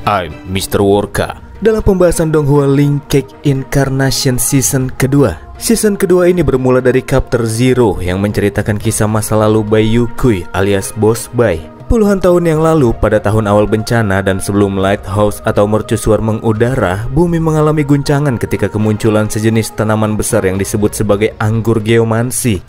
I'm Mr. Worka. Dalam pembahasan Donghua Link Cake Incarnation Season kedua. Season kedua ini bermula dari Chapter Zero yang menceritakan kisah masa lalu Bai Yukui alias Boss Bai. Puluhan tahun yang lalu, pada tahun awal bencana dan sebelum lighthouse atau mercusuar mengudara, bumi mengalami guncangan ketika kemunculan sejenis tanaman besar yang disebut sebagai anggur geomansi.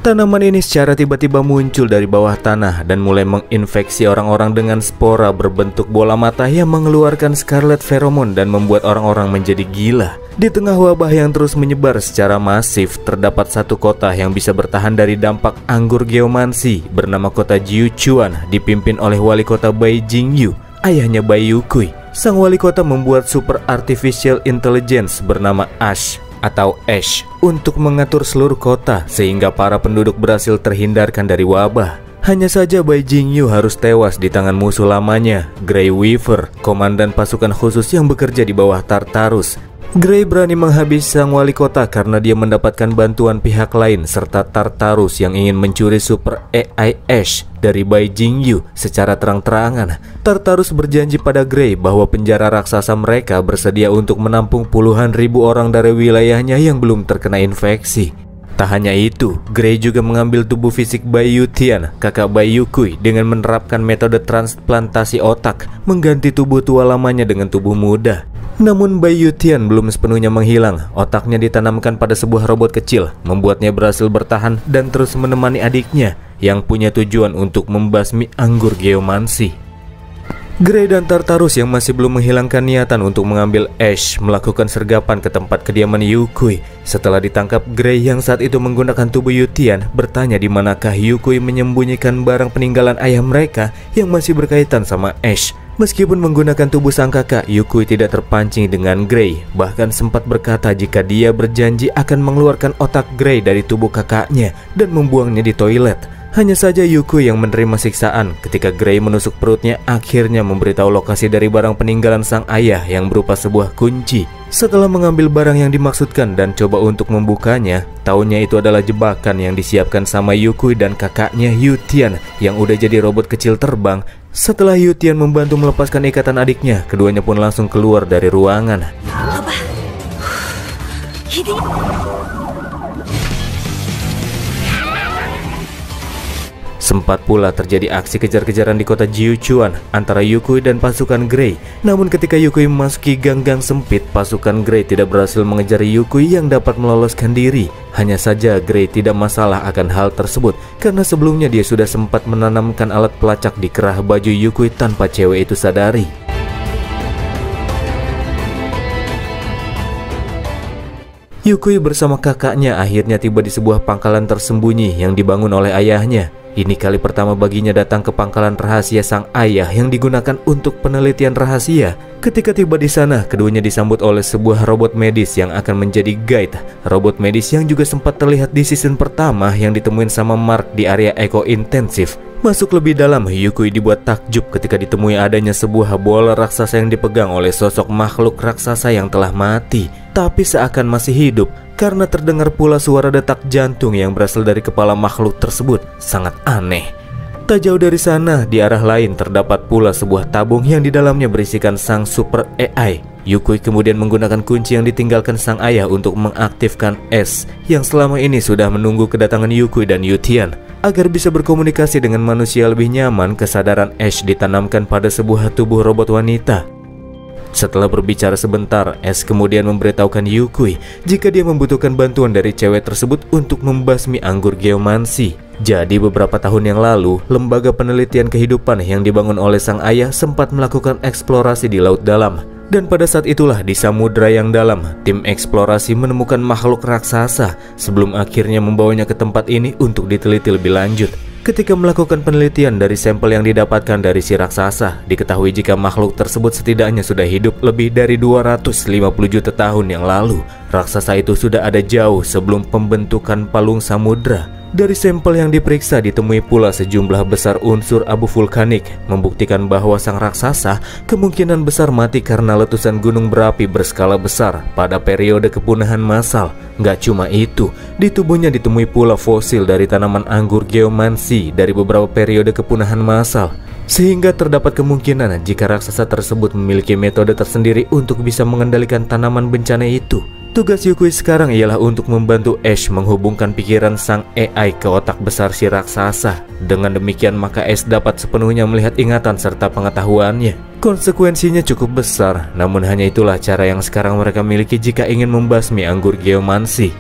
Tanaman ini secara tiba-tiba muncul dari bawah tanah dan mulai menginfeksi orang-orang dengan spora berbentuk bola mata yang mengeluarkan scarlet pheromone dan membuat orang-orang menjadi gila. Di tengah wabah yang terus menyebar secara masif, terdapat satu kota yang bisa bertahan dari dampak anggur geomansi bernama kota Jiuquan, dipimpin oleh wali kota Bai Jingyu, ayahnya Bai Yukui. Sang wali kota membuat super artificial intelligence bernama Ash atau Ash untuk mengatur seluruh kota sehingga para penduduk berhasil terhindarkan dari wabah. Hanya saja Bai Jingyu harus tewas di tangan musuh lamanya, Grey Weaver, komandan pasukan khusus yang bekerja di bawah Tartarus. Grey berani menghabisi sang wali kota karena dia mendapatkan bantuan pihak lain serta Tartarus yang ingin mencuri super AI Ash dari Bai Jingyu secara terang-terangan. Tartarus berjanji pada Grey bahwa penjara raksasa mereka bersedia untuk menampung puluhan ribu orang dari wilayahnya yang belum terkena infeksi. Tak hanya itu, Grey juga mengambil tubuh fisik Bai Yutian, kakak Bai Yukui, dengan menerapkan metode transplantasi otak, mengganti tubuh tua lamanya dengan tubuh muda. Namun Bai Yutian belum sepenuhnya menghilang. Otaknya ditanamkan pada sebuah robot kecil, membuatnya berhasil bertahan dan terus menemani adiknya yang punya tujuan untuk membasmi anggur geomansi. Grey dan Tartarus yang masih belum menghilangkan niatan untuk mengambil Ash melakukan sergapan ke tempat kediaman Yukui. Setelah ditangkap, Grey yang saat itu menggunakan tubuh Yutian bertanya di manakah Yukui menyembunyikan barang peninggalan ayah mereka yang masih berkaitan sama Ash. Meskipun menggunakan tubuh sang kakak, Yukui tidak terpancing dengan Grey, bahkan sempat berkata jika dia berjanji akan mengeluarkan otak Grey dari tubuh kakaknya dan membuangnya di toilet. Hanya saja Yukui yang menerima siksaan ketika Grey menusuk perutnya akhirnya memberitahu lokasi dari barang peninggalan sang ayah yang berupa sebuah kunci. Setelah mengambil barang yang dimaksudkan dan coba untuk membukanya, taunya itu adalah jebakan yang disiapkan sama Yukui dan kakaknya Yutian yang udah jadi robot kecil terbang. Setelah Yutian membantu melepaskan ikatan adiknya, keduanya pun langsung keluar dari ruangan. Sempat pula terjadi aksi kejar-kejaran di kota Jiuquan antara Yukui dan pasukan Grey. Namun ketika Yukui memasuki gang-gang sempit, pasukan Grey tidak berhasil mengejar Yukui yang dapat meloloskan diri. Hanya saja Grey tidak masalah akan hal tersebut karena sebelumnya dia sudah sempat menanamkan alat pelacak di kerah baju Yukui tanpa cewek itu sadari. Yukui bersama kakaknya akhirnya tiba di sebuah pangkalan tersembunyi yang dibangun oleh ayahnya. Ini kali pertama baginya datang ke pangkalan rahasia sang ayah yang digunakan untuk penelitian rahasia. Ketika tiba di sana, keduanya disambut oleh sebuah robot medis yang akan menjadi guide. Robot medis yang juga sempat terlihat di season pertama yang ditemuin sama Mark di area Eco Intensive. Masuk lebih dalam, Yukui dibuat takjub ketika ditemui adanya sebuah bola raksasa yang dipegang oleh sosok makhluk raksasa yang telah mati, tapi seakan masih hidup karena terdengar pula suara detak jantung yang berasal dari kepala makhluk tersebut. Sangat aneh. Tak jauh dari sana, di arah lain terdapat pula sebuah tabung yang di dalamnya berisikan sang super AI. Yukui kemudian menggunakan kunci yang ditinggalkan sang ayah untuk mengaktifkan S yang selama ini sudah menunggu kedatangan Yukui dan Yutian. Agar bisa berkomunikasi dengan manusia lebih nyaman, kesadaran Ash ditanamkan pada sebuah tubuh robot wanita. Setelah berbicara sebentar, Ash kemudian memberitahukan Yukui jika dia membutuhkan bantuan dari cewek tersebut untuk membasmi anggur geomansi. Jadi beberapa tahun yang lalu, lembaga penelitian kehidupan yang dibangun oleh sang ayah sempat melakukan eksplorasi di laut dalam. Dan pada saat itulah di samudra yang dalam, tim eksplorasi menemukan makhluk raksasa sebelum akhirnya membawanya ke tempat ini untuk diteliti lebih lanjut. Ketika melakukan penelitian dari sampel yang didapatkan dari si raksasa, diketahui jika makhluk tersebut setidaknya sudah hidup lebih dari 250 juta tahun yang lalu. Raksasa itu sudah ada jauh sebelum pembentukan palung samudra. Dari sampel yang diperiksa ditemui pula sejumlah besar unsur abu vulkanik, membuktikan bahwa sang raksasa kemungkinan besar mati karena letusan gunung berapi berskala besar pada periode kepunahan massal. Gak cuma itu, di tubuhnya ditemui pula fosil dari tanaman anggur geomansi dari beberapa periode kepunahan massal. Sehingga terdapat kemungkinan jika raksasa tersebut memiliki metode tersendiri untuk bisa mengendalikan tanaman bencana itu. Tugas Yukui sekarang ialah untuk membantu Ash menghubungkan pikiran sang AI ke otak besar si raksasa. Dengan demikian maka Ash dapat sepenuhnya melihat ingatan serta pengetahuannya. Konsekuensinya cukup besar, namun hanya itulah cara yang sekarang mereka miliki jika ingin membasmi anggur geomansi.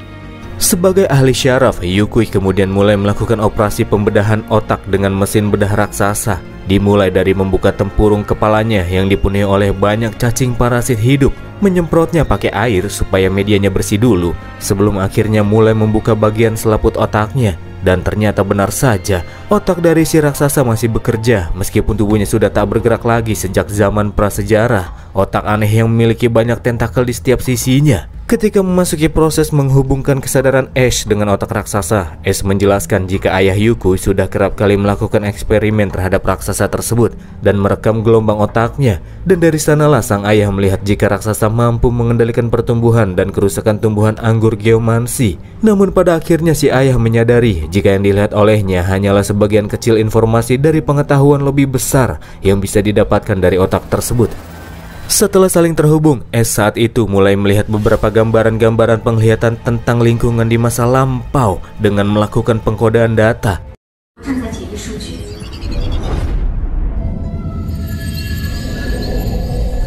Sebagai ahli syaraf, Yukui kemudian mulai melakukan operasi pembedahan otak dengan mesin bedah raksasa. Dimulai dari membuka tempurung kepalanya yang dipenuhi oleh banyak cacing parasit hidup, menyemprotnya pakai air supaya medianya bersih dulu, sebelum akhirnya mulai membuka bagian selaput otaknya. Dan ternyata benar saja, otak dari si raksasa masih bekerja meskipun tubuhnya sudah tak bergerak lagi sejak zaman prasejarah. Otak aneh yang memiliki banyak tentakel di setiap sisinya. Ketika memasuki proses menghubungkan kesadaran Ash dengan otak raksasa, Ash menjelaskan jika ayah Yukui sudah kerap kali melakukan eksperimen terhadap raksasa tersebut dan merekam gelombang otaknya. Dan dari sanalah sang ayah melihat jika raksasa mampu mengendalikan pertumbuhan dan kerusakan tumbuhan anggur geomansi. Namun pada akhirnya si ayah menyadari jika yang dilihat olehnya hanyalah sebagian kecil informasi dari pengetahuan lebih besar yang bisa didapatkan dari otak tersebut. Setelah saling terhubung, Ash saat itu mulai melihat beberapa gambaran-gambaran penglihatan tentang lingkungan di masa lampau dengan melakukan pengkodaan data.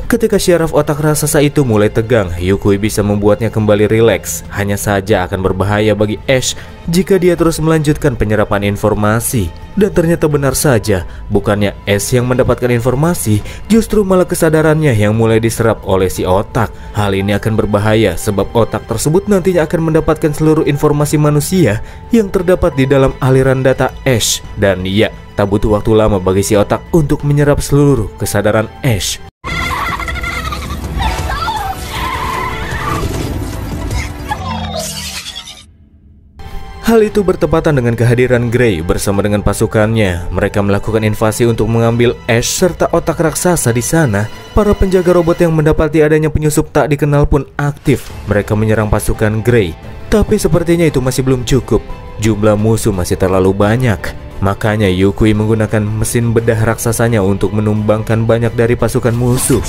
Ketika syaraf otak raksasa itu mulai tegang, Yukui bisa membuatnya kembali rileks. Hanya saja akan berbahaya bagi Ash jika dia terus melanjutkan penyerapan informasi. Dan ternyata benar saja, bukannya Ash yang mendapatkan informasi, justru malah kesadarannya yang mulai diserap oleh si otak. Hal ini akan berbahaya sebab otak tersebut nantinya akan mendapatkan seluruh informasi manusia yang terdapat di dalam aliran data Ash. Dan ya, tak butuh waktu lama bagi si otak untuk menyerap seluruh kesadaran Ash. Hal itu bertepatan dengan kehadiran Gray bersama dengan pasukannya. Mereka melakukan invasi untuk mengambil Ash serta otak raksasa di sana. Para penjaga robot yang mendapati adanya penyusup tak dikenal pun aktif. Mereka menyerang pasukan Gray. Tapi sepertinya itu masih belum cukup. Jumlah musuh masih terlalu banyak. Makanya Yukui menggunakan mesin bedah raksasanya untuk menumbangkan banyak dari pasukan musuh.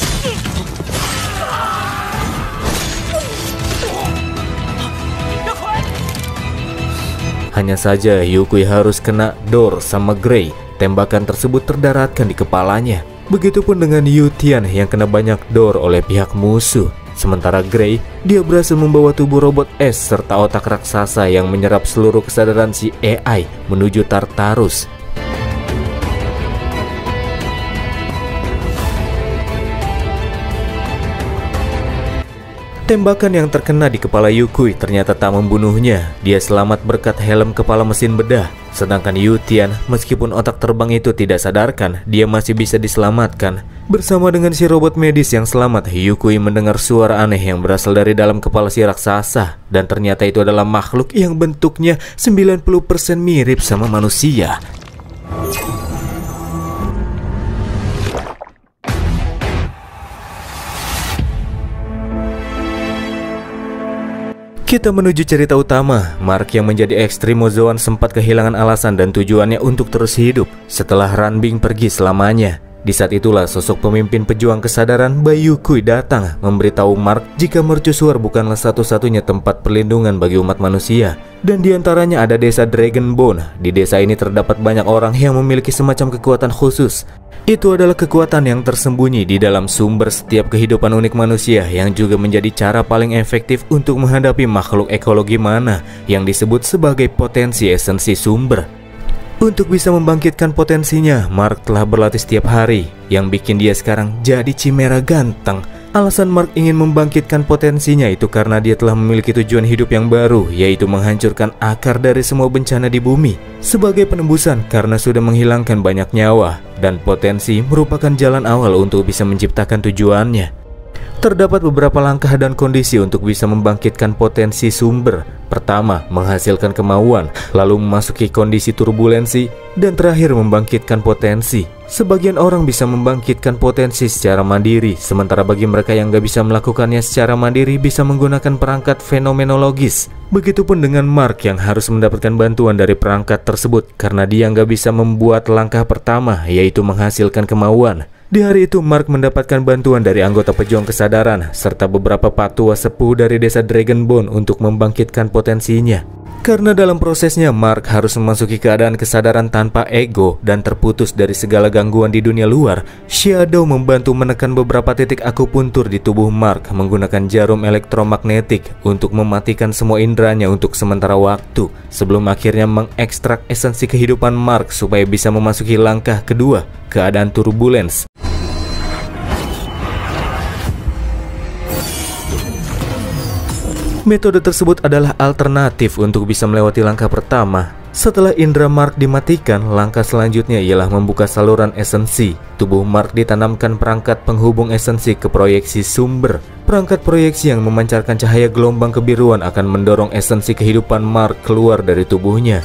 Hanya saja Yukui harus kena door sama Gray. Tembakan tersebut terdaratkan di kepalanya. Begitupun dengan Yutian yang kena banyak door oleh pihak musuh. Sementara Gray, dia berhasil membawa tubuh robot Ash serta otak raksasa yang menyerap seluruh kesadaran si AI menuju Tartarus. Tembakan yang terkena di kepala Yukui ternyata tak membunuhnya. Dia selamat berkat helm kepala mesin bedah. Sedangkan Yutian, meskipun otak terbang itu tidak sadarkan, dia masih bisa diselamatkan. Bersama dengan si robot medis yang selamat, Yukui mendengar suara aneh yang berasal dari dalam kepala si raksasa. Dan ternyata itu adalah makhluk yang bentuknya 90% mirip sama manusia. Kita menuju cerita utama. Mark yang menjadi ekstrimozoan sempat kehilangan alasan dan tujuannya untuk terus hidup setelah Ranbing pergi selamanya. Di saat itulah sosok pemimpin pejuang kesadaran Bai Yukui datang memberitahu Mark jika mercusuar bukanlah satu-satunya tempat perlindungan bagi umat manusia. Dan diantaranya ada desa Dragonbone. Di desa ini terdapat banyak orang yang memiliki semacam kekuatan khusus. Itu adalah kekuatan yang tersembunyi di dalam sumber setiap kehidupan unik manusia yang juga menjadi cara paling efektif untuk menghadapi makhluk ekologi mana yang disebut sebagai potensi esensi sumber. Untuk bisa membangkitkan potensinya, Mark telah berlatih setiap hari, yang bikin dia sekarang jadi Chimera ganteng. Alasan Mark ingin membangkitkan potensinya itu karena dia telah memiliki tujuan hidup yang baru, yaitu menghancurkan akar dari semua bencana di bumi. Sebagai penembusan karena sudah menghilangkan banyak nyawa, dan potensi merupakan jalan awal untuk bisa menciptakan tujuannya. Terdapat beberapa langkah dan kondisi untuk bisa membangkitkan potensi sumber. Pertama, menghasilkan kemauan, lalu memasuki kondisi turbulensi, dan terakhir membangkitkan potensi. Sebagian orang bisa membangkitkan potensi secara mandiri, sementara bagi mereka yang gak bisa melakukannya secara mandiri bisa menggunakan perangkat fenomenologis. Begitupun dengan Mark yang harus mendapatkan bantuan dari perangkat tersebut karena dia gak bisa membuat langkah pertama, yaitu menghasilkan kemauan. Di hari itu, Mark mendapatkan bantuan dari anggota pejuang kesadaran serta beberapa patua sepuh dari desa Dragonbone untuk membangkitkan potensinya. Karena dalam prosesnya, Mark harus memasuki keadaan kesadaran tanpa ego dan terputus dari segala gangguan di dunia luar. Shadow membantu menekan beberapa titik akupuntur di tubuh Mark menggunakan jarum elektromagnetik untuk mematikan semua inderanya untuk sementara waktu, sebelum akhirnya mengekstrak esensi kehidupan Mark supaya bisa memasuki langkah kedua, keadaan turbulence. Metode tersebut adalah alternatif untuk bisa melewati langkah pertama. Setelah indera Mark dimatikan, langkah selanjutnya ialah membuka saluran esensi. Tubuh Mark ditanamkan perangkat penghubung esensi ke proyeksi sumber. Perangkat proyeksi yang memancarkan cahaya gelombang kebiruan akan mendorong esensi kehidupan Mark keluar dari tubuhnya.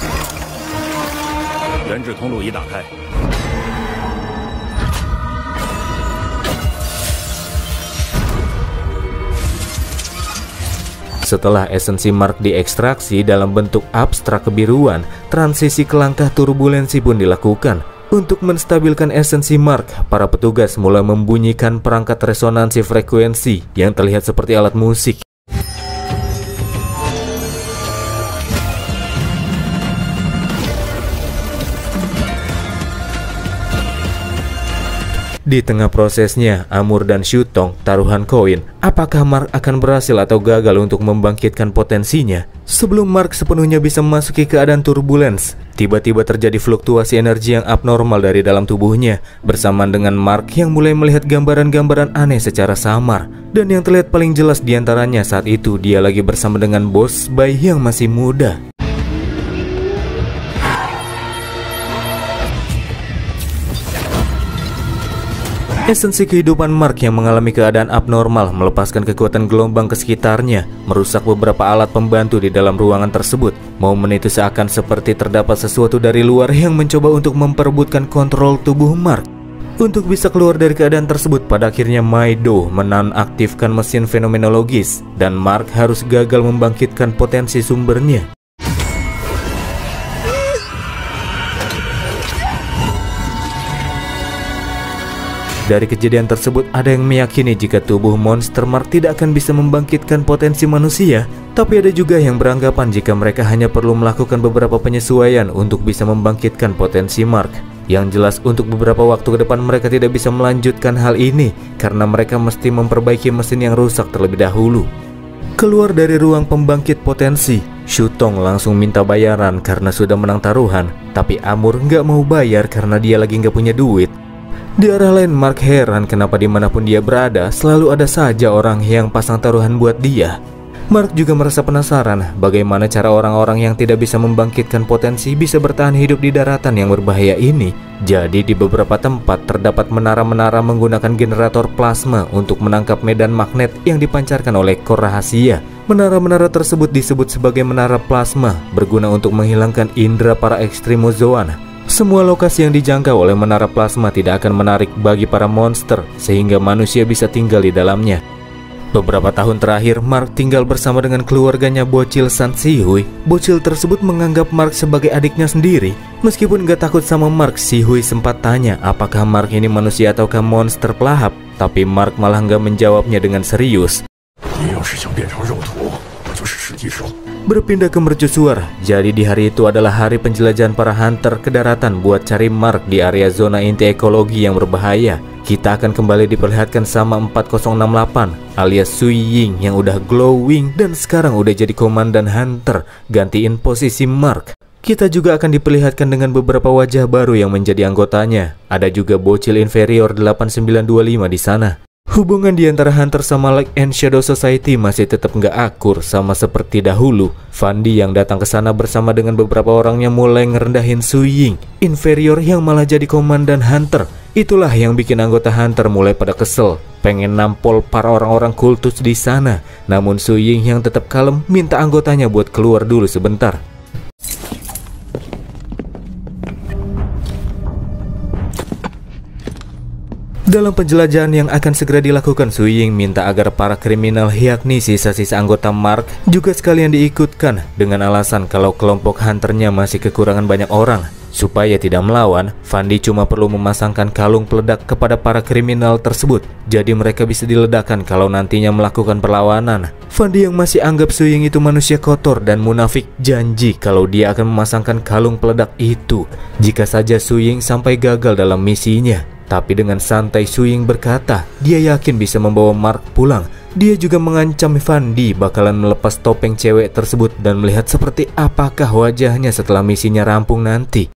Setelah esensi Mark diekstraksi dalam bentuk abstrak kebiruan, transisi ke langkah turbulensi pun dilakukan. Untuk menstabilkan esensi Mark, para petugas mulai membunyikan perangkat resonansi frekuensi yang terlihat seperti alat musik. Di tengah prosesnya, Amur dan Shutong taruhan koin. Apakah Mark akan berhasil atau gagal untuk membangkitkan potensinya? Sebelum Mark sepenuhnya bisa memasuki keadaan turbulence, tiba-tiba terjadi fluktuasi energi yang abnormal dari dalam tubuhnya, bersamaan dengan Mark yang mulai melihat gambaran-gambaran aneh secara samar. Dan yang terlihat paling jelas diantaranya saat itu dia lagi bersama dengan bos bayi yang masih muda. Esensi kehidupan Mark yang mengalami keadaan abnormal melepaskan kekuatan gelombang ke sekitarnya, merusak beberapa alat pembantu di dalam ruangan tersebut. Momen itu seakan seperti terdapat sesuatu dari luar yang mencoba untuk memperebutkan kontrol tubuh Mark. Untuk bisa keluar dari keadaan tersebut, pada akhirnya Maido menonaktifkan mesin fenomenologis, dan Mark harus gagal membangkitkan potensi sumbernya. Dari kejadian tersebut, ada yang meyakini jika tubuh monster Mark tidak akan bisa membangkitkan potensi manusia. Tapi ada juga yang beranggapan jika mereka hanya perlu melakukan beberapa penyesuaian untuk bisa membangkitkan potensi Mark. Yang jelas untuk beberapa waktu ke depan mereka tidak bisa melanjutkan hal ini karena mereka mesti memperbaiki mesin yang rusak terlebih dahulu. Keluar dari ruang pembangkit potensi, Shutong langsung minta bayaran karena sudah menang taruhan. Tapi Amur nggak mau bayar karena dia lagi nggak punya duit. Di arah lain, Mark heran kenapa dimanapun dia berada selalu ada saja orang yang pasang taruhan buat dia. Mark juga merasa penasaran bagaimana cara orang-orang yang tidak bisa membangkitkan potensi bisa bertahan hidup di daratan yang berbahaya ini. Jadi di beberapa tempat terdapat menara-menara menggunakan generator plasma untuk menangkap medan magnet yang dipancarkan oleh kor rahasia. Menara-menara tersebut disebut sebagai menara plasma, berguna untuk menghilangkan indera para ekstrimozoan. Semua lokasi yang dijangkau oleh menara plasma tidak akan menarik bagi para monster, sehingga manusia bisa tinggal di dalamnya. Beberapa tahun terakhir, Mark tinggal bersama dengan keluarganya bocil San Shihui. Bocil tersebut menganggap Mark sebagai adiknya sendiri. Meskipun gak takut sama Mark, Shihui sempat tanya apakah Mark ini manusia ataukah monster pelahap. Tapi Mark malah gak menjawabnya dengan serius. Berpindah ke mercusuar. Jadi di hari itu adalah hari penjelajahan para hunter ke daratan buat cari Mark di area zona inti ekologi yang berbahaya. Kita akan kembali diperlihatkan sama 4068 alias Sui Ying yang udah glowing dan sekarang udah jadi komandan hunter, gantiin posisi Mark. Kita juga akan diperlihatkan dengan beberapa wajah baru yang menjadi anggotanya. Ada juga bocil inferior 8925 di sana. Hubungan di antara Hunter sama Light and Shadow Society masih tetap nggak akur sama seperti dahulu. Fandi yang datang ke sana bersama dengan beberapa orangnya mulai ngerendahin Su Ying, inferior yang malah jadi komandan Hunter. Itulah yang bikin anggota Hunter mulai pada kesel, pengen nampol para orang-orang kultus di sana. Namun Su Ying yang tetap kalem minta anggotanya buat keluar dulu sebentar. Dalam penjelajahan yang akan segera dilakukan, Su Ying minta agar para kriminal yakni sisa-sisa anggota Mark juga sekalian diikutkan dengan alasan kalau kelompok hunternya masih kekurangan banyak orang. Supaya tidak melawan, Fandi cuma perlu memasangkan kalung peledak kepada para kriminal tersebut, jadi mereka bisa diledakkan kalau nantinya melakukan perlawanan. Fandi yang masih anggap Su Ying itu manusia kotor dan munafik janji kalau dia akan memasangkan kalung peledak itu jika saja Su Ying sampai gagal dalam misinya. Tapi dengan santai Su Ying berkata dia yakin bisa membawa Mark pulang. Dia juga mengancam Fandi bakalan melepas topeng cewek tersebut dan melihat seperti apakah wajahnya setelah misinya rampung nanti.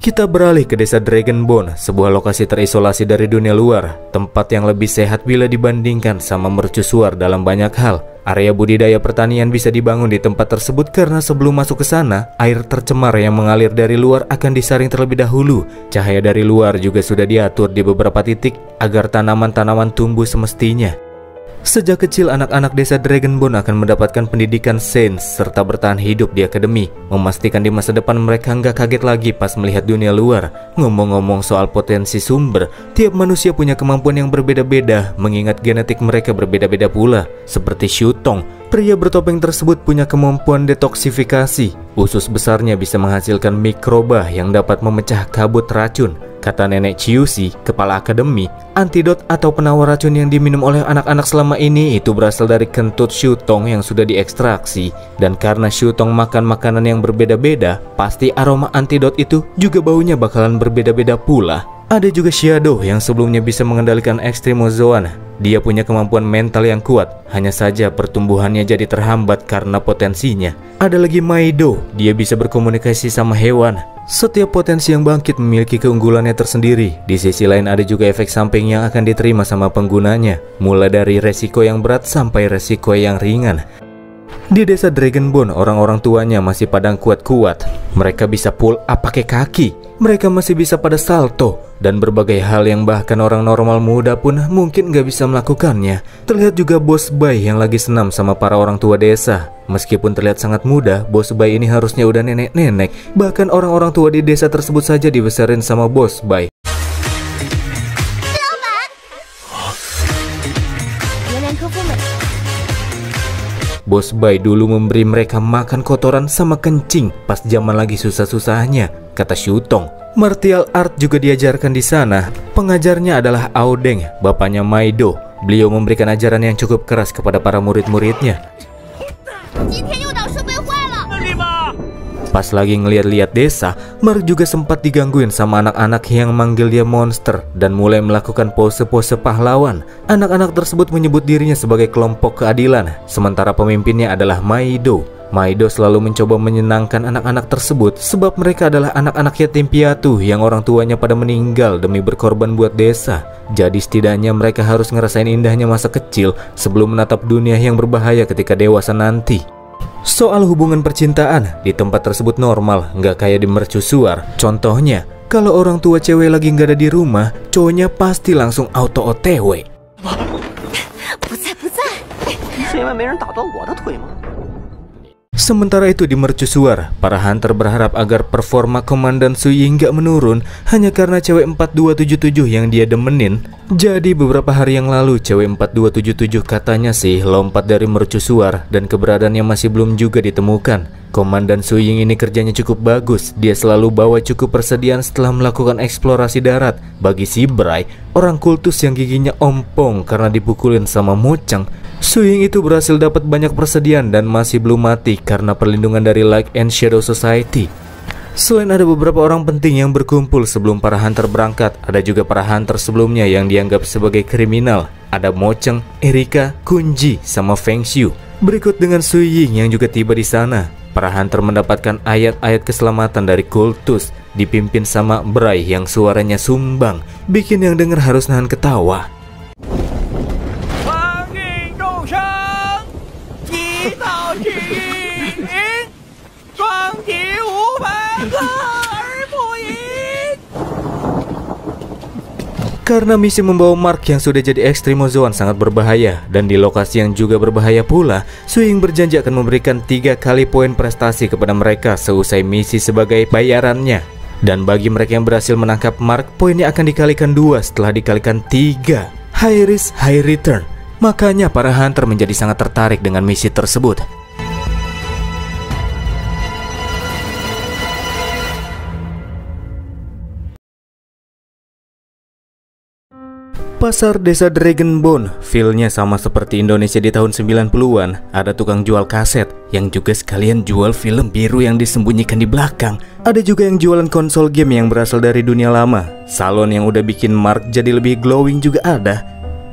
Kita beralih ke desa Dragonbone, sebuah lokasi terisolasi dari dunia luar, tempat yang lebih sehat bila dibandingkan sama mercusuar dalam banyak hal. Area budidaya pertanian bisa dibangun di tempat tersebut karena sebelum masuk ke sana, air tercemar yang mengalir dari luar akan disaring terlebih dahulu. Cahaya dari luar juga sudah diatur di beberapa titik agar tanaman-tanaman tumbuh semestinya. Sejak kecil, anak-anak desa Dragonbone akan mendapatkan pendidikan sains serta bertahan hidup di akademi, memastikan di masa depan mereka nggak kaget lagi pas melihat dunia luar. Ngomong-ngomong soal potensi sumber, tiap manusia punya kemampuan yang berbeda-beda, mengingat genetik mereka berbeda-beda pula. Seperti Shutong, pria bertopeng tersebut punya kemampuan detoksifikasi. Usus besarnya bisa menghasilkan mikroba yang dapat memecah kabut racun. Kata nenek Chiusi, kepala akademi, antidot atau penawar racun yang diminum oleh anak-anak selama ini itu berasal dari kentut Shutong yang sudah diekstraksi. Dan karena Shutong makan makanan yang berbeda-beda, pasti aroma antidot itu juga baunya bakalan berbeda-beda pula. Ada juga Shadow yang sebelumnya bisa mengendalikan Extremozoan. Dia punya kemampuan mental yang kuat, hanya saja pertumbuhannya jadi terhambat karena potensinya. Ada lagi Maido, dia bisa berkomunikasi sama hewan. Setiap potensi yang bangkit memiliki keunggulannya tersendiri. Di sisi lain ada juga efek samping yang akan diterima sama penggunanya, mulai dari resiko yang berat sampai resiko yang ringan. Di desa Dragonbone, orang-orang tuanya masih pada kuat-kuat. Mereka bisa pull up pakai kaki. Mereka masih bisa pada salto dan berbagai hal yang bahkan orang normal muda pun mungkin gak bisa melakukannya. Terlihat juga Bos Bai yang lagi senam sama para orang tua desa. Meskipun terlihat sangat muda, Bos Bai ini harusnya udah nenek-nenek. Bahkan orang-orang tua di desa tersebut saja dibesarin sama Bos Bai. Bos Bai dulu memberi mereka makan kotoran sama kencing pas zaman lagi susah-susahnya, kata Shutong. Martial art juga diajarkan di sana. Pengajarnya adalah Aodeng, bapaknya Maido. Beliau memberikan ajaran yang cukup keras kepada para murid-muridnya. Pas lagi ngeliat-liat desa, Mark juga sempat digangguin sama anak-anak yang manggil dia monster dan mulai melakukan pose-pose pahlawan. Anak-anak tersebut menyebut dirinya sebagai kelompok keadilan, sementara pemimpinnya adalah Maido. Maido selalu mencoba menyenangkan anak-anak tersebut sebab mereka adalah anak-anak yatim piatu yang orang tuanya pada meninggal demi berkorban buat desa. Jadi setidaknya mereka harus ngerasain indahnya masa kecil sebelum menatap dunia yang berbahaya ketika dewasa nanti. Soal hubungan percintaan, di tempat tersebut normal, nggak kayak di mercusuar. Contohnya, kalau orang tua cewek lagi nggak ada di rumah, cowoknya pasti langsung auto OTW. Sementara itu di mercusuar, para hunter berharap agar performa Komandan Su Ying nggak menurun hanya karena cewek 4277 yang dia demenin. Jadi beberapa hari yang lalu cewek 4277 katanya sih lompat dari mercusuar dan keberadaannya masih belum juga ditemukan. Komandan Su Ying ini kerjanya cukup bagus. Dia selalu bawa cukup persediaan setelah melakukan eksplorasi darat. Bagi si Brai, orang kultus yang giginya ompong karena dipukulin sama Mocang, Su Ying itu berhasil dapat banyak persediaan dan masih belum mati karena perlindungan dari Light and Shadow Society. Selain ada beberapa orang penting yang berkumpul sebelum para hunter berangkat, ada juga para hunter sebelumnya yang dianggap sebagai kriminal. Ada Moceng, Erika, Kunji, sama Feng Xiu. Berikut dengan Su Ying yang juga tiba di sana. Para hunter mendapatkan ayat-ayat keselamatan dari kultus dipimpin sama Bray yang suaranya sumbang, bikin yang denger harus nahan ketawa. Karena misi membawa Mark yang sudah jadi Extremozoan sangat berbahaya, dan di lokasi yang juga berbahaya pula, Swing berjanji akan memberikan 3 kali poin prestasi kepada mereka seusai misi sebagai bayarannya. Dan bagi mereka yang berhasil menangkap Mark, poinnya akan dikalikan 2 setelah dikalikan 3. High risk, high return. Makanya para hunter menjadi sangat tertarik dengan misi tersebut. Pasar desa Dragonbone, feel-nya sama seperti Indonesia di tahun 90-an. Ada tukang jual kaset, yang juga sekalian jual film biru yang disembunyikan di belakang. Ada juga yang jualan konsol game yang berasal dari dunia lama. Salon yang udah bikin Mark jadi lebih glowing juga ada.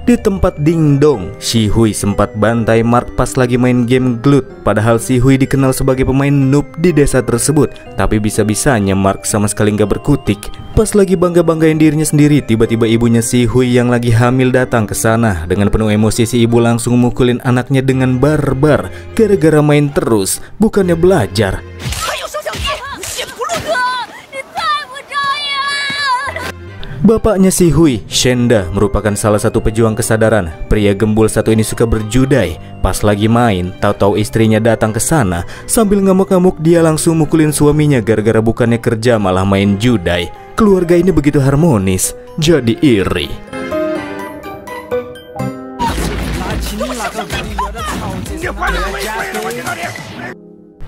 Di tempat Ding Dong, Si Hui sempat bantai Mark pas lagi main game Glut. Padahal Si Hui dikenal sebagai pemain noob di desa tersebut. Tapi bisa-bisanya Mark sama sekali nggak berkutik. Pas lagi bangga-banggain dirinya sendiri, tiba-tiba ibunya Si Hui yang lagi hamil datang ke sana. Dengan penuh emosi si ibu langsung mukulin anaknya dengan barbar. Gara-gara main terus, bukannya belajar. Bapaknya Si Hui, Shenda, merupakan salah satu pejuang kesadaran. Pria gembul satu ini suka berjudai. Pas lagi main, tahu-tahu istrinya datang ke sana. Sambil ngamuk-ngamuk dia langsung mukulin suaminya gara-gara bukannya kerja malah main judai. Keluarga ini begitu harmonis, jadi iri.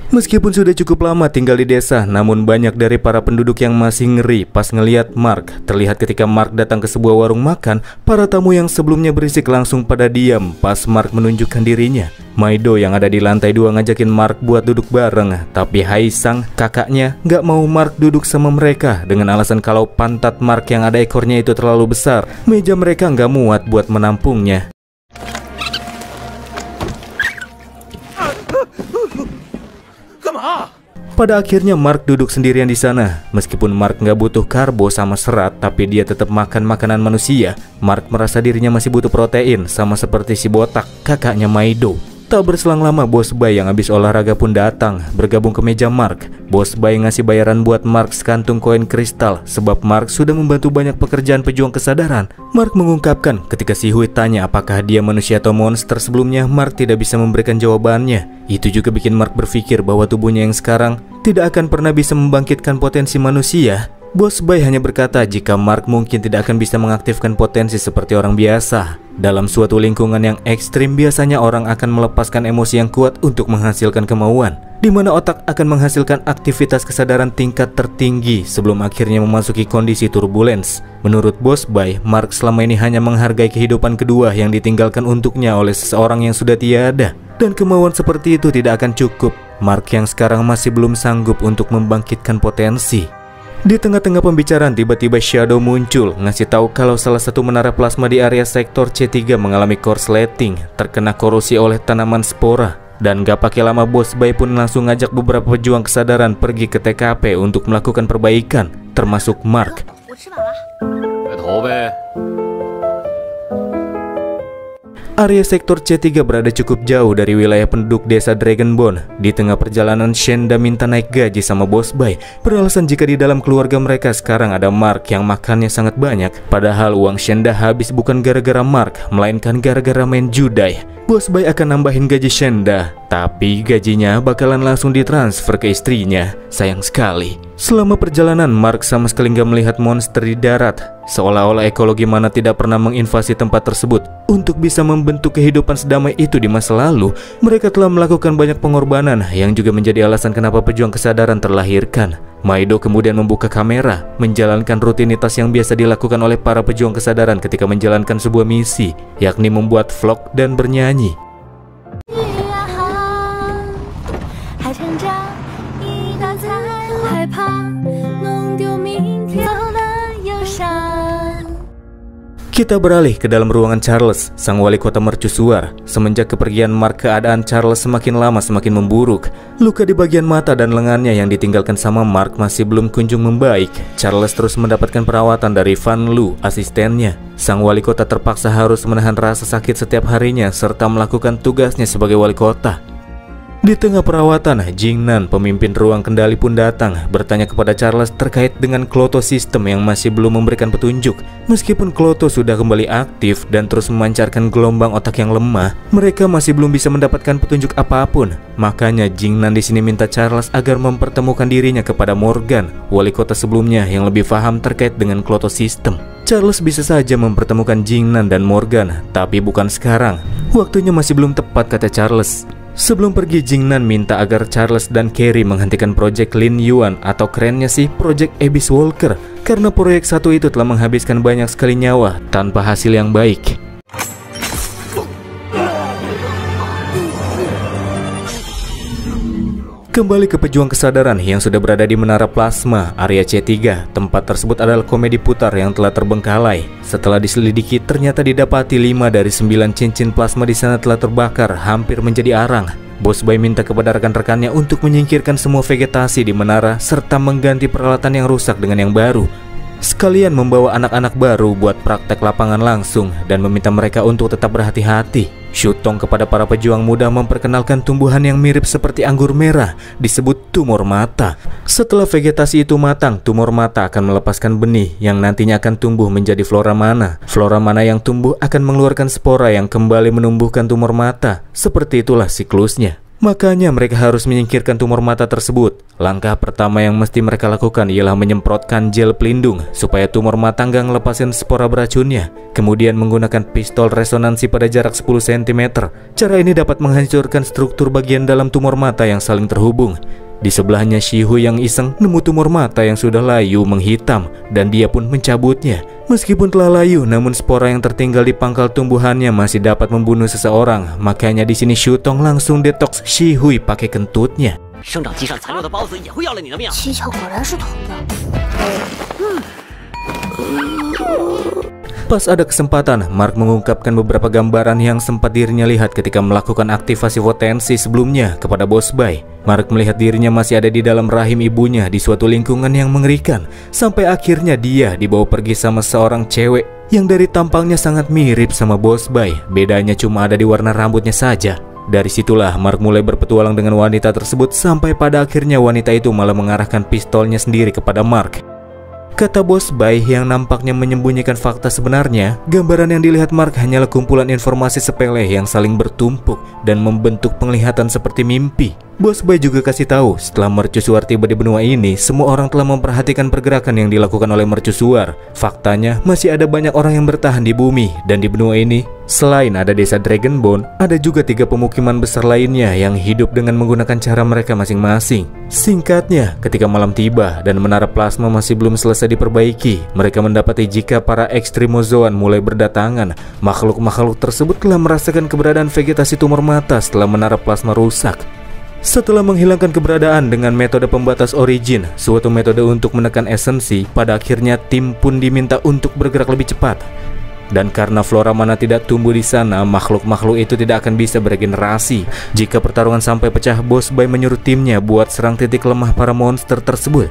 Meskipun sudah cukup lama tinggal di desa, namun banyak dari para penduduk yang masih ngeri pas ngelihat Mark. Terlihat ketika Mark datang ke sebuah warung makan, para tamu yang sebelumnya berisik langsung pada diam pas Mark menunjukkan dirinya. Maido yang ada di lantai 2 ngajakin Mark buat duduk bareng, tapi Haisang, kakaknya, nggak mau Mark duduk sama mereka dengan alasan kalau pantat Mark yang ada ekornya itu terlalu besar. Meja mereka nggak muat buat menampungnya. Pada akhirnya Mark duduk sendirian di sana. Meskipun Mark nggak butuh karbo sama serat, tapi dia tetap makan makanan manusia. Mark merasa dirinya masih butuh protein, sama seperti si botak, kakaknya Maido. Tak berselang lama Bos Bai yang habis olahraga pun datang, bergabung ke meja Mark. Bos Bai ngasih bayaran buat Mark sekantung koin kristal, sebab Mark sudah membantu banyak pekerjaan pejuang kesadaran. Mark mengungkapkan ketika Si Hui tanya apakah dia manusia atau monster sebelumnya, Mark tidak bisa memberikan jawabannya. Itu juga bikin Mark berpikir bahwa tubuhnya yang sekarang tidak akan pernah bisa membangkitkan potensi manusia. Bos Bai hanya berkata jika Mark mungkin tidak akan bisa mengaktifkan potensi seperti orang biasa. Dalam suatu lingkungan yang ekstrim, biasanya orang akan melepaskan emosi yang kuat untuk menghasilkan kemauan, di mana otak akan menghasilkan aktivitas kesadaran tingkat tertinggi sebelum akhirnya memasuki kondisi turbulens. Menurut Bos Bai, Mark selama ini hanya menghargai kehidupan kedua yang ditinggalkan untuknya oleh seseorang yang sudah tiada. Dan kemauan seperti itu tidak akan cukup. Mark yang sekarang masih belum sanggup untuk membangkitkan potensi. Di tengah-tengah pembicaraan, tiba-tiba Shadow muncul, ngasih tahu kalau salah satu menara plasma di area sektor C3 mengalami korsleting, terkena korosi oleh tanaman spora. Dan gak pakai lama Bos Bai pun langsung ngajak beberapa pejuang kesadaran pergi ke TKP untuk melakukan perbaikan, termasuk Mark. Area sektor C3 berada cukup jauh dari wilayah penduduk desa Dragonbone. Di tengah perjalanan, Shenda minta naik gaji sama Bos Bai, beralasan jika di dalam keluarga mereka sekarang ada Mark yang makannya sangat banyak. Padahal uang Shenda habis bukan gara-gara Mark, melainkan gara-gara main judai. Bos Bai akan nambahin gaji Shenda, tapi gajinya bakalan langsung ditransfer ke istrinya. Sayang sekali. Selama perjalanan, Mark sama sekali nggak melihat monster di darat. Seolah-olah ekologi mana tidak pernah menginvasi tempat tersebut. Untuk bisa membentuk kehidupan sedamai itu di masa lalu, mereka telah melakukan banyak pengorbanan yang juga menjadi alasan kenapa pejuang kesadaran terlahirkan. Maido kemudian membuka kamera, menjalankan rutinitas yang biasa dilakukan oleh para pejuang kesadaran ketika menjalankan sebuah misi, yakni membuat vlog dan bernyanyi. Kita beralih ke dalam ruangan Charles, sang wali kota mercusuar. Semenjak kepergian Mark, keadaan Charles semakin lama semakin memburuk. Luka di bagian mata dan lengannya yang ditinggalkan sama Mark masih belum kunjung membaik. Charles terus mendapatkan perawatan dari Van Lu, asistennya. Sang wali kota terpaksa harus menahan rasa sakit setiap harinya serta melakukan tugasnya sebagai wali kota. Di tengah perawatan, Jingnan, pemimpin ruang kendali pun datang, bertanya kepada Charles terkait dengan Kloto System yang masih belum memberikan petunjuk. Meskipun Kloto sudah kembali aktif dan terus memancarkan gelombang otak yang lemah, mereka masih belum bisa mendapatkan petunjuk apapun. Makanya Jingnan di sini minta Charles agar mempertemukan dirinya kepada Morgan, wali kota sebelumnya yang lebih paham terkait dengan Kloto System. Charles bisa saja mempertemukan Jingnan dan Morgan, tapi bukan sekarang. Waktunya masih belum tepat, kata Charles. Sebelum pergi, Jingnan minta agar Charles dan Carrie menghentikan proyek Lin Yuan atau kerennya sih proyek Abyss Walker, karena proyek satu itu telah menghabiskan banyak sekali nyawa tanpa hasil yang baik. Kembali ke pejuang kesadaran yang sudah berada di Menara Plasma, area C3. Tempat tersebut adalah komedi putar yang telah terbengkalai. Setelah diselidiki, ternyata didapati 5 dari 9 cincin plasma di sana telah terbakar, hampir menjadi arang. Bos Bai minta kepada rekan-rekannya untuk menyingkirkan semua vegetasi di menara serta mengganti peralatan yang rusak dengan yang baru. Sekalian membawa anak-anak baru buat praktek lapangan langsung dan meminta mereka untuk tetap berhati-hati. Shutong kepada para pejuang muda memperkenalkan tumbuhan yang mirip seperti anggur merah, disebut tumor mata. Setelah vegetasi itu matang, tumor mata akan melepaskan benih yang nantinya akan tumbuh menjadi flora mana. Flora mana yang tumbuh akan mengeluarkan spora yang kembali menumbuhkan tumor mata. Seperti itulah siklusnya. Makanya mereka harus menyingkirkan tumor mata tersebut. Langkah pertama yang mesti mereka lakukan ialah menyemprotkan gel pelindung supaya tumor mata nggak ngelepasin spora beracunnya. Kemudian menggunakan pistol resonansi pada jarak 10 cm. Cara ini dapat menghancurkan struktur bagian dalam tumor mata yang saling terhubung. Di sebelahnya Shihui yang iseng nemu tumor mata yang sudah layu menghitam dan dia pun mencabutnya. Meskipun telah layu, namun spora yang tertinggal di pangkal tumbuhannya masih dapat membunuh seseorang. Makanya di sini Shutong langsung detoks Shihui pakai kentutnya. Pas ada kesempatan, Mark mengungkapkan beberapa gambaran yang sempat dirinya lihat ketika melakukan aktivasi potensi sebelumnya kepada Bos Bai. Mark melihat dirinya masih ada di dalam rahim ibunya di suatu lingkungan yang mengerikan. Sampai akhirnya dia dibawa pergi sama seorang cewek yang dari tampangnya sangat mirip sama Bos Bai. Bedanya cuma ada di warna rambutnya saja. Dari situlah Mark mulai berpetualang dengan wanita tersebut sampai pada akhirnya wanita itu malah mengarahkan pistolnya sendiri kepada Mark. Kata Bos Bai yang nampaknya menyembunyikan fakta sebenarnya, gambaran yang dilihat Mark hanyalah kumpulan informasi sepele yang saling bertumpuk dan membentuk penglihatan seperti mimpi. Bos Bai juga kasih tahu, setelah mercusuar tiba di benua ini, semua orang telah memperhatikan pergerakan yang dilakukan oleh mercusuar. Faktanya, masih ada banyak orang yang bertahan di bumi, dan di benua ini, selain ada desa Dragonbone, ada juga 3 pemukiman besar lainnya yang hidup dengan menggunakan cara mereka masing-masing. Singkatnya, ketika malam tiba dan menara plasma masih belum selesai diperbaiki, mereka mendapati jika para ekstrimozoan mulai berdatangan. Makhluk-makhluk tersebut telah merasakan keberadaan vegetasi tumor mata setelah menara plasma rusak. Setelah menghilangkan keberadaan dengan metode pembatas origin, suatu metode untuk menekan esensi, pada akhirnya tim pun diminta untuk bergerak lebih cepat. Dan karena flora mana tidak tumbuh di sana, makhluk-makhluk itu tidak akan bisa beregenerasi. Jika pertarungan sampai pecah, Bos Bai menyuruh timnya buat serang titik lemah para monster tersebut.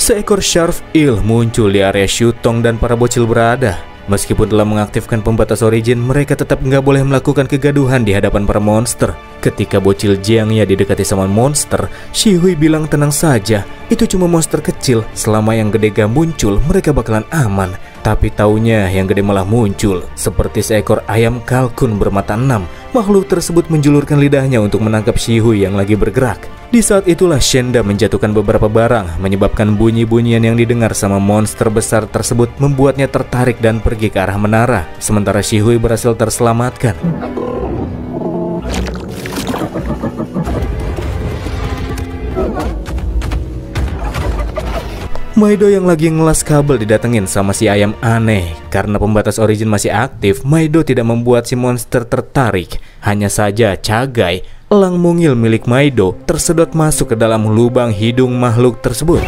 Seekor Sharp Eel muncul di area Shutong dan para bocil berada. Meskipun telah mengaktifkan pembatas origin, mereka tetap nggak boleh melakukan kegaduhan di hadapan para monster. Ketika bocil Jiangya didekati sama monster, Shihui bilang tenang saja, itu cuma monster kecil, selama yang gede gak muncul, mereka bakalan aman. Tapi taunya yang gede malah muncul, seperti seekor ayam kalkun bermata 6. Makhluk tersebut menjulurkan lidahnya untuk menangkap Shihui yang lagi bergerak. Di saat itulah Shenda menjatuhkan beberapa barang, menyebabkan bunyi-bunyian yang didengar sama monster besar tersebut membuatnya tertarik dan pergi ke arah menara. Sementara Shihui berhasil terselamatkan. Maido yang lagi ngelas kabel didatengin sama si ayam aneh. Karena pembatas origin masih aktif, Maido tidak membuat si monster tertarik. Hanya saja Cagai, elang mungil milik Maido, tersedot masuk ke dalam lubang hidung makhluk tersebut.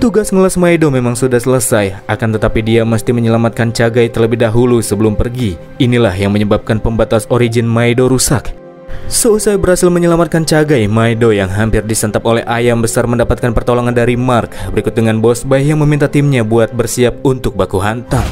Tugas ngeles Maido memang sudah selesai, akan tetapi dia mesti menyelamatkan Chagai terlebih dahulu sebelum pergi. Inilah yang menyebabkan pembatas origin Maido rusak. Seusai berhasil menyelamatkan Chagai, Maido yang hampir disantap oleh ayam besar mendapatkan pertolongan dari Mark, berikut dengan Boss Bai yang meminta timnya buat bersiap untuk baku hantam.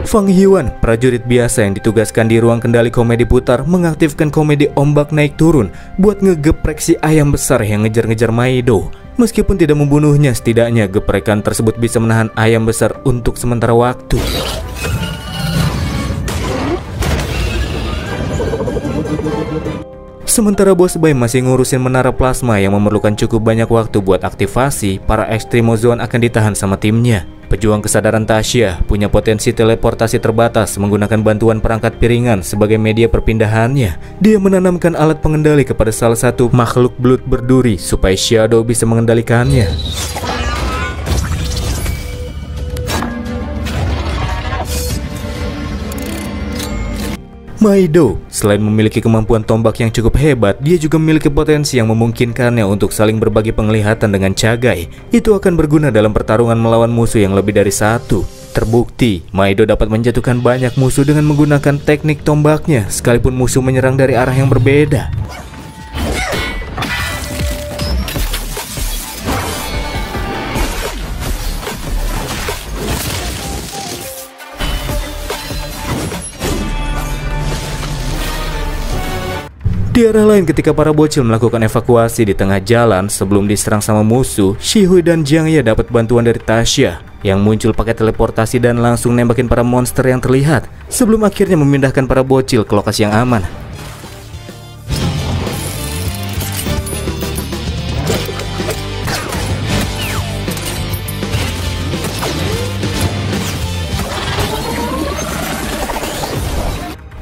Fang Yuan, prajurit biasa yang ditugaskan di ruang kendali komedi putar, mengaktifkan komedi ombak naik turun buat ngegeprek si ayam besar yang ngejar-ngejar Maido. Meskipun tidak membunuhnya, setidaknya geprekan tersebut bisa menahan ayam besar untuk sementara waktu. Sementara Boss Bai masih ngurusin menara plasma yang memerlukan cukup banyak waktu buat aktivasi, para Extremozoan akan ditahan sama timnya. Pejuang kesadaran Tasya punya potensi teleportasi terbatas menggunakan bantuan perangkat piringan sebagai media perpindahannya. Dia menanamkan alat pengendali kepada salah satu makhluk belut berduri supaya Shadow bisa mengendalikannya. Maido, selain memiliki kemampuan tombak yang cukup hebat, dia juga memiliki potensi yang memungkinkannya untuk saling berbagi penglihatan dengan Chagai. Itu akan berguna dalam pertarungan melawan musuh yang lebih dari satu. Terbukti, Maido dapat menjatuhkan banyak musuh dengan menggunakan teknik tombaknya, sekalipun musuh menyerang dari arah yang berbeda. Di arah lain, ketika para bocil melakukan evakuasi di tengah jalan sebelum diserang sama musuh, Shihui dan Jiang Ye dapat bantuan dari Tasya yang muncul pakai teleportasi dan langsung nembakin para monster yang terlihat sebelum akhirnya memindahkan para bocil ke lokasi yang aman.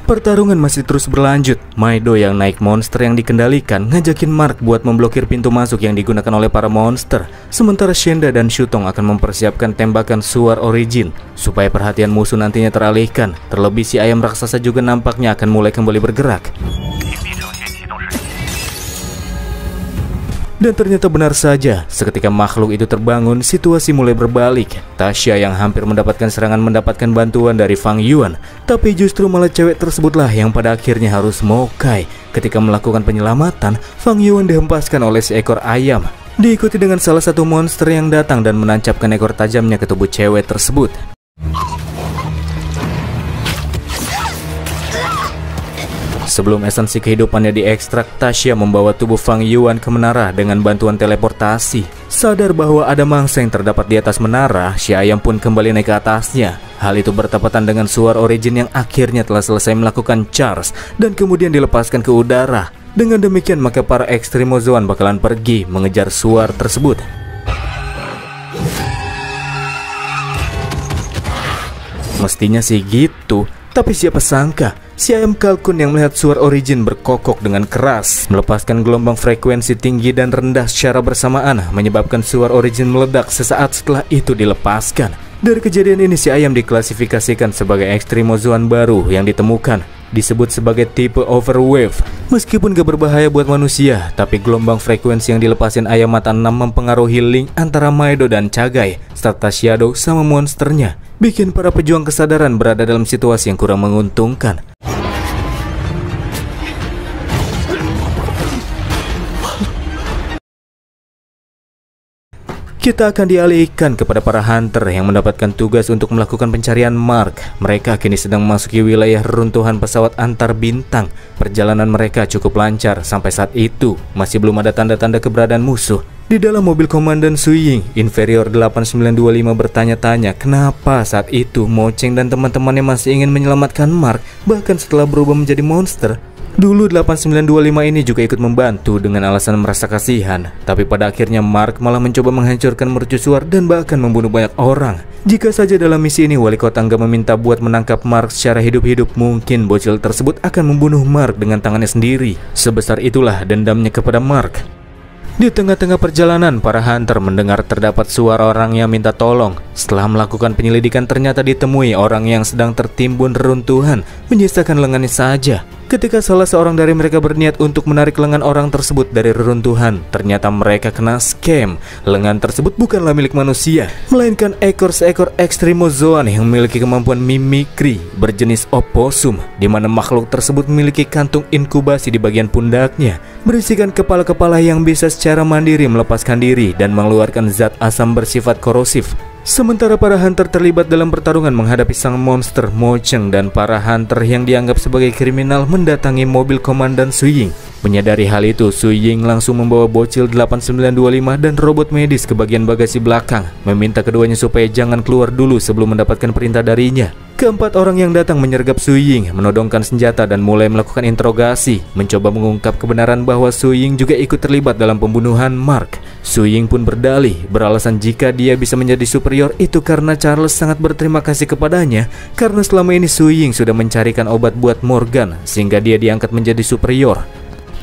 Pertarungan masih terus berlanjut. Maido yang naik monster yang dikendalikan ngajakin Mark buat memblokir pintu masuk yang digunakan oleh para monster. Sementara Shenda dan Shutong akan mempersiapkan tembakan Suar Origin supaya perhatian musuh nantinya teralihkan. Terlebih si ayam raksasa juga nampaknya akan mulai kembali bergerak. Dan ternyata benar saja, seketika makhluk itu terbangun, situasi mulai berbalik. Tasya yang hampir mendapatkan serangan mendapatkan bantuan dari Fang Yuan, tapi justru malah cewek tersebutlah yang pada akhirnya harus mokai. Ketika melakukan penyelamatan, Fang Yuan dihempaskan oleh seekor ayam, diikuti dengan salah satu monster yang datang dan menancapkan ekor tajamnya ke tubuh cewek tersebut. Sebelum esensi kehidupannya diekstrak, Tasya membawa tubuh Fang Yuan ke menara dengan bantuan teleportasi. Sadar bahwa ada mangsa yang terdapat di atas menara, si ayam pun kembali naik ke atasnya. Hal itu bertepatan dengan Suar Origin yang akhirnya telah selesai melakukan charge dan kemudian dilepaskan ke udara. Dengan demikian maka para Extremozoan bakalan pergi mengejar Suar tersebut. Mestinya sih gitu. Tapi siapa sangka, si ayam kalkun yang melihat Suar Origin berkokok dengan keras, melepaskan gelombang frekuensi tinggi dan rendah secara bersamaan, menyebabkan Suar Origin meledak sesaat setelah itu dilepaskan. Dari kejadian ini si ayam diklasifikasikan sebagai Extremozoan baru yang ditemukan, disebut sebagai tipe Overwave. Meskipun gak berbahaya buat manusia, tapi gelombang frekuensi yang dilepasin ayam mata 6 mempengaruhi link antara Maido dan Chagai serta Shadow sama monsternya, bikin para pejuang kesadaran berada dalam situasi yang kurang menguntungkan. Kita akan dialihkan kepada para hunter yang mendapatkan tugas untuk melakukan pencarian Mark. Mereka kini sedang memasuki wilayah reruntuhan pesawat antar bintang. Perjalanan mereka cukup lancar sampai saat itu masih belum ada tanda-tanda keberadaan musuh. Di dalam mobil Komandan Suying, Inferior 8925 bertanya-tanya kenapa saat itu Moceng dan teman-temannya masih ingin menyelamatkan Mark bahkan setelah berubah menjadi monster. Dulu 8925 ini juga ikut membantu dengan alasan merasa kasihan, tapi pada akhirnya Mark malah mencoba menghancurkan mercusuar dan bahkan membunuh banyak orang. Jika saja dalam misi ini wali kota nggak meminta buat menangkap Mark secara hidup-hidup, mungkin bocil tersebut akan membunuh Mark dengan tangannya sendiri. Sebesar itulah dendamnya kepada Mark. Di tengah-tengah perjalanan, para hunter mendengar terdapat suara orang yang minta tolong. Setelah melakukan penyelidikan ternyata ditemui orang yang sedang tertimbun reruntuhan, menyisakan lengannya saja. Ketika salah seorang dari mereka berniat untuk menarik lengan orang tersebut dari reruntuhan, ternyata mereka kena scam. Lengan tersebut bukanlah milik manusia, melainkan seekor ekstrimozoan yang memiliki kemampuan mimikri berjenis oposum, di mana makhluk tersebut memiliki kantung inkubasi di bagian pundaknya, berisikan kepala-kepala yang bisa secara mandiri melepaskan diri dan mengeluarkan zat asam bersifat korosif. Sementara para hunter terlibat dalam pertarungan menghadapi sang monster Mocheng, dan para hunter yang dianggap sebagai kriminal mendatangi mobil Komandan Su Ying. Menyadari hal itu, Su Ying langsung membawa bocil 8925 dan robot medis ke bagian bagasi belakang, meminta keduanya supaya jangan keluar dulu sebelum mendapatkan perintah darinya. Keempat orang yang datang menyergap Su Ying, menodongkan senjata dan mulai melakukan interogasi, mencoba mengungkap kebenaran bahwa Su Ying juga ikut terlibat dalam pembunuhan Mark. Su Ying pun berdalih, beralasan jika dia bisa menjadi superior itu karena Charles sangat berterima kasih kepadanya, karena selama ini Su Ying sudah mencarikan obat buat Morgan, sehingga dia diangkat menjadi superior.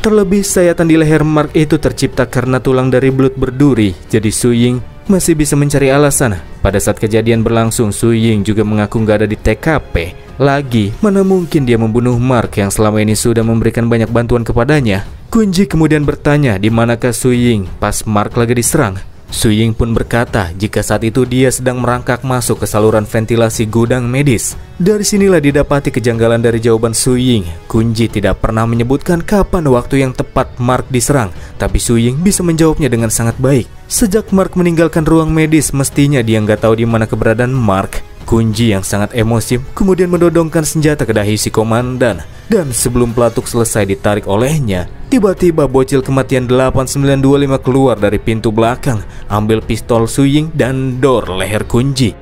Terlebih sayatan di leher Mark itu tercipta karena tulang dari belut berduri, jadi Su Ying masih bisa mencari alasan. Pada saat kejadian berlangsung, Su Ying juga mengaku nggak ada di TKP. Lagi, mana mungkin dia membunuh Mark yang selama ini sudah memberikan banyak bantuan kepadanya. Kunji kemudian bertanya di manakah Su Ying pas Mark lagi diserang. Su Ying pun berkata jika saat itu dia sedang merangkak masuk ke saluran ventilasi gudang medis. Dari sinilah didapati kejanggalan dari jawaban Su Ying. Kunji tidak pernah menyebutkan kapan waktu yang tepat Mark diserang, tapi Su Ying bisa menjawabnya dengan sangat baik. Sejak Mark meninggalkan ruang medis, mestinya dia nggak tahu di mana keberadaan Mark. Kunji yang sangat emosi kemudian menodongkan senjata ke dahi si komandan, dan sebelum pelatuk selesai ditarik olehnya, tiba-tiba bocil kematian 8925 keluar dari pintu belakang, ambil pistol Su Ying dan dor leher Kunji.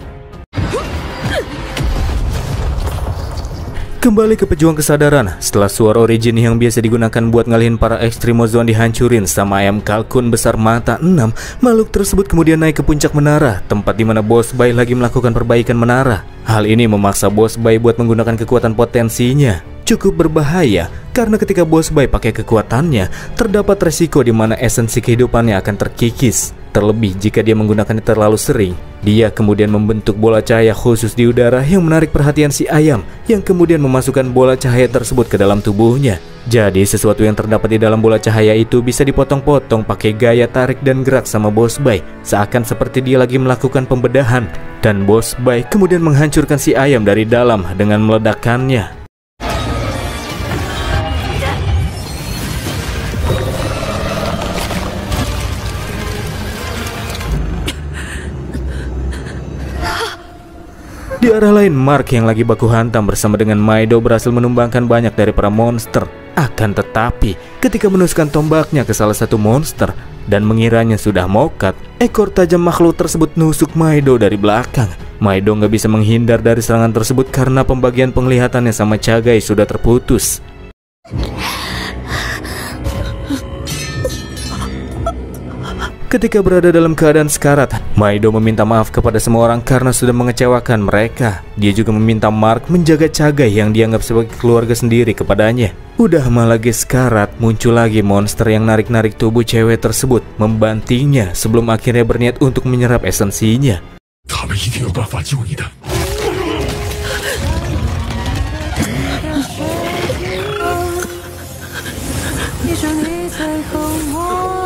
Kembali ke pejuang kesadaran, setelah suara origin yang biasa digunakan buat ngalihin para ekstrimozoan dihancurin sama ayam kalkun besar mata 6, makhluk tersebut kemudian naik ke puncak menara, tempat dimana Boss Bai lagi melakukan perbaikan menara. Hal ini memaksa Boss Bai buat menggunakan kekuatan potensinya. Cukup berbahaya, karena ketika Boss Bai pakai kekuatannya, terdapat resiko di mana esensi kehidupannya akan terkikis. Terlebih jika dia menggunakannya terlalu sering, dia kemudian membentuk bola cahaya khusus di udara yang menarik perhatian si ayam, yang kemudian memasukkan bola cahaya tersebut ke dalam tubuhnya. Jadi sesuatu yang terdapat di dalam bola cahaya itu bisa dipotong-potong pakai gaya tarik dan gerak sama Boss Bai, seakan seperti dia lagi melakukan pembedahan. Dan Boss Bai kemudian menghancurkan si ayam dari dalam dengan meledakkannya. Di arah lain, Mark yang lagi baku hantam bersama dengan Maido berhasil menumbangkan banyak dari para monster. Akan tetapi, ketika menusukkan tombaknya ke salah satu monster dan mengiranya sudah mokat, ekor tajam makhluk tersebut nusuk Maido dari belakang. Maido nggak bisa menghindar dari serangan tersebut karena pembagian penglihatannya sama Chagai sudah terputus. Ketika berada dalam keadaan sekarat, Maido meminta maaf kepada semua orang karena sudah mengecewakan mereka. Dia juga meminta Mark menjaga Chagai yang dianggap sebagai keluarga sendiri kepadanya. Udah mah lagi sekarat, muncul lagi monster yang narik-narik tubuh cewek tersebut, membantingnya sebelum akhirnya berniat untuk menyerap esensinya.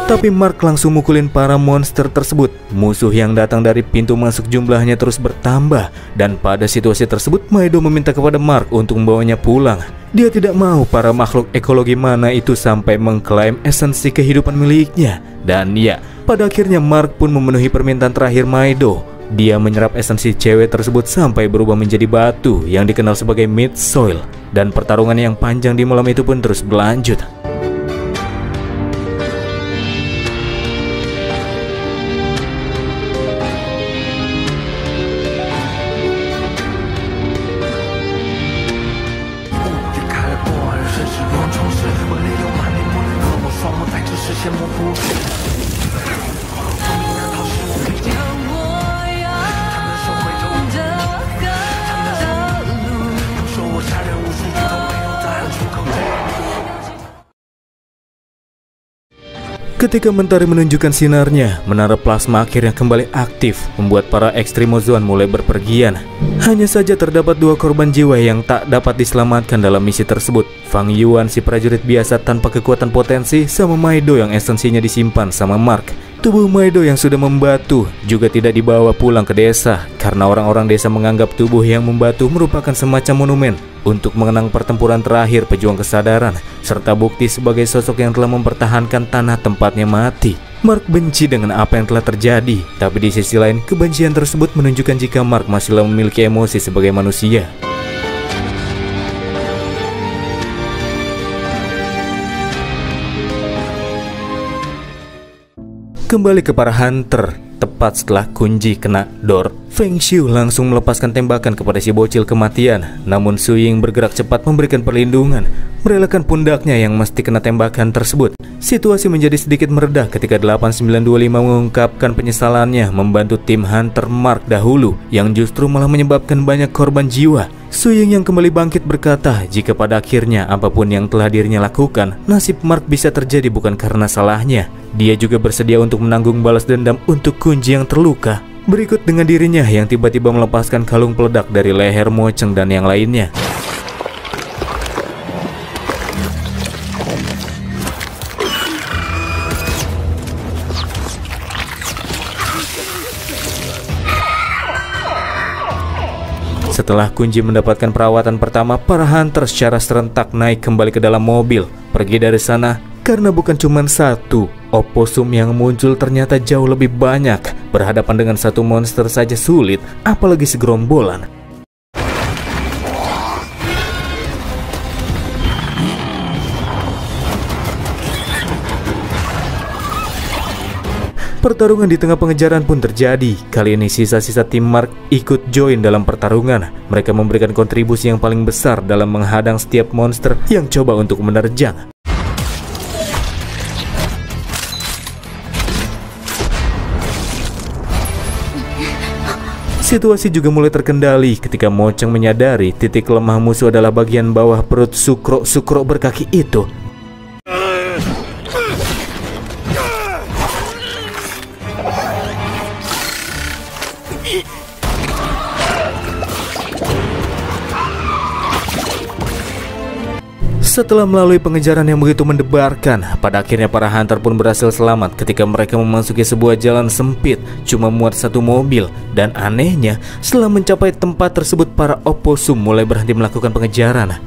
Tapi Mark langsung mukulin para monster tersebut. Musuh yang datang dari pintu masuk jumlahnya terus bertambah, dan pada situasi tersebut Maido meminta kepada Mark untuk membawanya pulang. Dia tidak mau para makhluk ekologi mana itu sampai mengklaim esensi kehidupan miliknya. Dan ya, pada akhirnya Mark pun memenuhi permintaan terakhir Maido. Dia menyerap esensi cewek tersebut sampai berubah menjadi batu yang dikenal sebagai Mid Soil. Dan pertarungan yang panjang di malam itu pun terus berlanjut. Ketika mentari menunjukkan sinarnya, menara plasma akhirnya kembali aktif, membuat para Extremozoan mulai berpergian. Hanya saja terdapat 2 korban jiwa yang tak dapat diselamatkan dalam misi tersebut. Fang Yuan, si prajurit biasa tanpa kekuatan potensi, sama Maido yang esensinya disimpan sama Mark. Tubuh Maido yang sudah membatu juga tidak dibawa pulang ke desa karena orang-orang desa menganggap tubuh yang membatu merupakan semacam monumen untuk mengenang pertempuran terakhir pejuang kesadaran serta bukti sebagai sosok yang telah mempertahankan tanah tempatnya mati. Mark benci dengan apa yang telah terjadi, tapi di sisi lain kebencian tersebut menunjukkan jika Mark masih memiliki emosi sebagai manusia. Kembali ke para hunter, tepat setelah Kunji kena door, Feng Xiu langsung melepaskan tembakan kepada si bocil kematian. Namun Su Ying bergerak cepat memberikan perlindungan, merelakan pundaknya yang mesti kena tembakan tersebut. Situasi menjadi sedikit meredah ketika 8925 mengungkapkan penyesalannya membantu tim hunter Mark dahulu, yang justru malah menyebabkan banyak korban jiwa. Su Ying yang kembali bangkit berkata jika pada akhirnya apapun yang telah dirinya lakukan, nasib Mark bisa terjadi bukan karena salahnya. Dia juga bersedia untuk menanggung balas dendam untuk Kunji yang terluka. Berikut dengan dirinya yang tiba-tiba melepaskan kalung peledak dari leher Mo Cheng dan yang lainnya. Setelah Kunji mendapatkan perawatan pertama, para hunter secara serentak naik kembali ke dalam mobil, pergi dari sana. Karena bukan cuma satu, oposum yang muncul ternyata jauh lebih banyak. Berhadapan dengan satu monster saja sulit, apalagi segerombolan. Pertarungan di tengah pengejaran pun terjadi. Kali ini sisa-sisa tim Mark ikut join dalam pertarungan. Mereka memberikan kontribusi yang paling besar dalam menghadang setiap monster yang coba untuk menerjang. Situasi juga mulai terkendali ketika Mo Cheng menyadari titik lemah musuh adalah bagian bawah perut Sukro berkaki itu. Setelah melalui pengejaran yang begitu mendebarkan, pada akhirnya para hunter pun berhasil selamat ketika mereka memasuki sebuah jalan sempit cuma muat satu mobil. Dan anehnya, setelah mencapai tempat tersebut, para oposum mulai berhenti melakukan pengejaran.